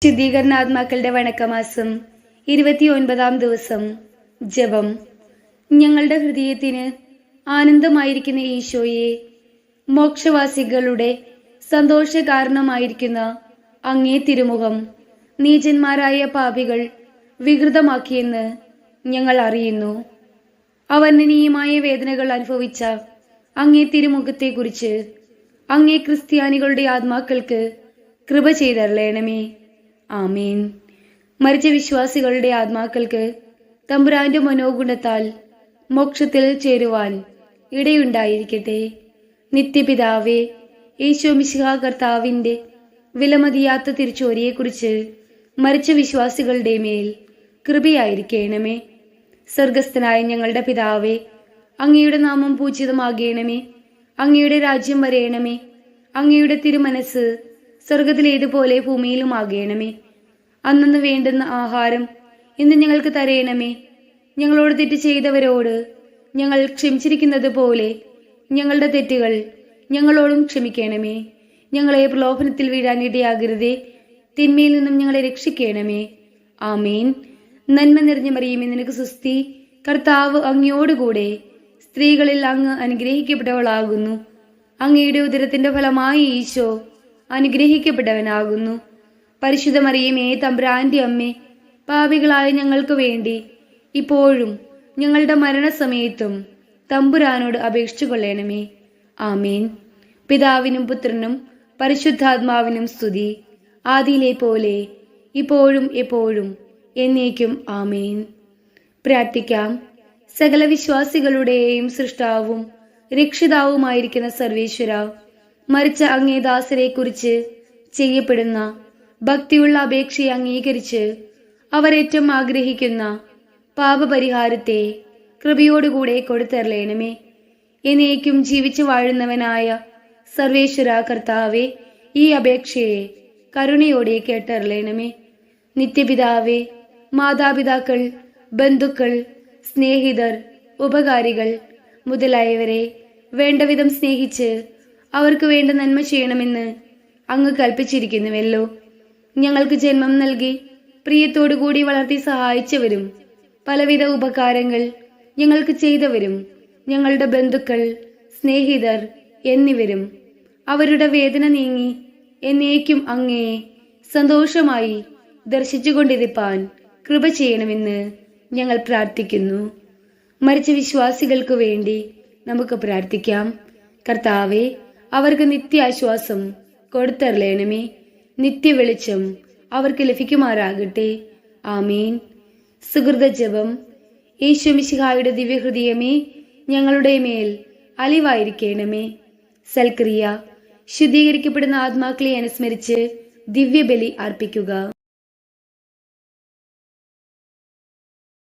ശുദ്ധീകരണാത്മാക്കളുടെ വണക്കമാസം 29-ാം ദിവസം. ജപം. ഞങ്ങളുടെ ഹൃദയത്തിന് ആനന്ദമായിരിക്കുന്ന ഈശോയെ, മോക്ഷവാസികളുടെ സന്തോഷ കാരണമായിരിക്കുന്ന അങ്ങേ തിരുമുഖം നീചന്മാരായ പാപികൾ വികൃതമാക്കിയെന്ന് ഞങ്ങൾ അറിയുന്നു. അവർണ്ണനീയമായ വേദനകൾ അനുഭവിച്ച അങ്ങേ തിരുമുഖത്തെക്കുറിച്ച് അങ്ങേ ക്രിസ്ത്യാനികളുടെ ആത്മാക്കൾക്ക് കൃപ ചെയ്തരളയണമേ. ആമേൻ. മരിച്ച വിശ്വാസികളുടെ ആത്മാക്കൾക്ക് തമ്പുരാന്റെ മനോഗുണത്താൽ മോക്ഷത്തിൽ ചേരുവാൻ ഇടയുണ്ടായിരിക്കട്ടെ. നിത്യപിതാവേ, ഈശോ മിശിഹാ കർത്താവിന്റെ വിലമതിയാത്ത തിരിച്ചോരിയെക്കുറിച്ച് മരിച്ച വിശ്വാസികളുടെ മേൽ കൃപയായിരിക്കണമേ. സ്വർഗസ്ഥനായ ഞങ്ങളുടെ പിതാവേ, അങ്ങയുടെ നാമം പൂജിതമാകണമേ. അങ്ങയുടെ രാജ്യം വരയണമേ. അങ്ങയുടെ തിരുമനസ് സ്വർഗത്തിലേതുപോലെ ഭൂമിയിലും ആകണമേ. അന്നു വേണ്ടുന്ന ആഹാരം ഇന്ന് ഞങ്ങൾക്ക് തരയണമേ. ഞങ്ങളോട് തെറ്റ് ചെയ്തവരോട് ഞങ്ങൾ ക്ഷമിച്ചിരിക്കുന്നത് പോലെ ഞങ്ങളുടെ തെറ്റുകൾ ഞങ്ങളോടും ക്ഷമിക്കണമേ. ഞങ്ങളെ പ്രലോഭനത്തിൽ വീഴാൻ ഇടയാകരുതേ. തിന്മയിൽ നിന്നും ഞങ്ങളെ രക്ഷിക്കണമേ. ആമേൻ. നന്മ നിറഞ്ഞ മറിയമേ, നിനക്ക് സുസ്തി. കർത്താവ് അങ്ങയോടുകൂടെ സ്ത്രീകളിൽ അങ്ങ് അനുഗ്രഹിക്കപ്പെട്ടവളാകുന്നു. അങ്ങയുടെ ഉദരത്തിന്റെ ഫലമായി ഈശോ അനുഗ്രഹിക്കപ്പെട്ടവനാകുന്നു. പരിശുദ്ധ മറിയമേ, തമ്പുരാന്റെ അമ്മേ, പാപികളായ ഞങ്ങൾക്ക് വേണ്ടി ഇപ്പോഴും ഞങ്ങളുടെ മരണസമയത്തും തമ്പുരാനോട് അപേക്ഷിച്ചു കൊള്ളണമേ. ആമേൻ. പിതാവിനും പുത്രനും പരിശുദ്ധാത്മാവിനും സ്തുതി, ആദിയിലെ പോലെ ഇപ്പോഴും എപ്പോഴും എന്നേക്കും. ആമേൻ. പ്രാർത്ഥിക്കാം. സകല വിശ്വാസികളുടെയും സൃഷ്ടാവും രക്ഷിതാവുമായിരിക്കുന്ന സർവേശ്വര, മരിച്ച അങ്ങേ ദാസരെ കുറിച്ച് ചെയ്യപ്പെടുന്ന ഭക്തിയുള്ള അപേക്ഷയെ അംഗീകരിച്ച് അവരേറ്റവും ആഗ്രഹിക്കുന്ന പാപപരിഹാരത്തെ കൃപയോടുകൂടെ കൊടുത്തരളയണമേ. എന്നേക്കും ജീവിച്ചു വാഴുന്നവനായ സർവേശ്വര കർത്താവെ, ഈ അപേക്ഷയെ കരുണയോടെ കേട്ടരളയണമേ. നിത്യപിതാവേ, മാതാപിതാക്കൾ, ബന്ധുക്കൾ, സ്നേഹിതർ, ഉപകാരികൾ മുതലായവരെ വേണ്ടവിധം സ്നേഹിച്ച് അവർക്ക് വേണ്ട നന്മ ചെയ്യണമെന്ന് അങ്ങ് കൽപ്പിച്ചിരിക്കുന്നുവല്ലോ. ഞങ്ങൾക്ക് ജന്മം നൽകി പ്രിയത്തോടുകൂടി വളർത്തി സഹായിച്ചവരും പലവിധ ഉപകാരങ്ങൾ ഞങ്ങൾക്ക് ചെയ്തവരും ഞങ്ങളുടെ ബന്ധുക്കൾ, സ്നേഹിതർ എന്നിവരും അവരുടെ വേദന നീങ്ങി എന്നേക്കും അങ്ങയെ സന്തോഷമായി ദർശിച്ചുകൊണ്ടിരിപ്പാൻ കൃപ ചെയ്യണമെന്ന് ഞങ്ങൾ പ്രാർത്ഥിക്കുന്നു. മരിച്ച വിശ്വാസികൾക്ക് വേണ്ടി നമുക്ക് പ്രാർത്ഥിക്കാം. കർത്താവെ, അവർക്ക് നിത്യാശ്വാസം കൊടുത്തരളയണമേ. നിത്യ വെളിച്ചം അവർക്ക് ലഭിക്കുമാറാകട്ടെ. ആമീൻ. സുഹൃത ജപം. ഈശോ മിശിഹായുടെ ദിവ്യഹൃദയമേ, ഞങ്ങളുടെ മേൽ അലിവായിരിക്കണമേ. സൽക്രിയ. ശുദ്ധീകരിക്കപ്പെടുന്ന ആത്മാക്കളെ അനുസ്മരിച്ച് ദിവ്യബലി അർപ്പിക്കുക.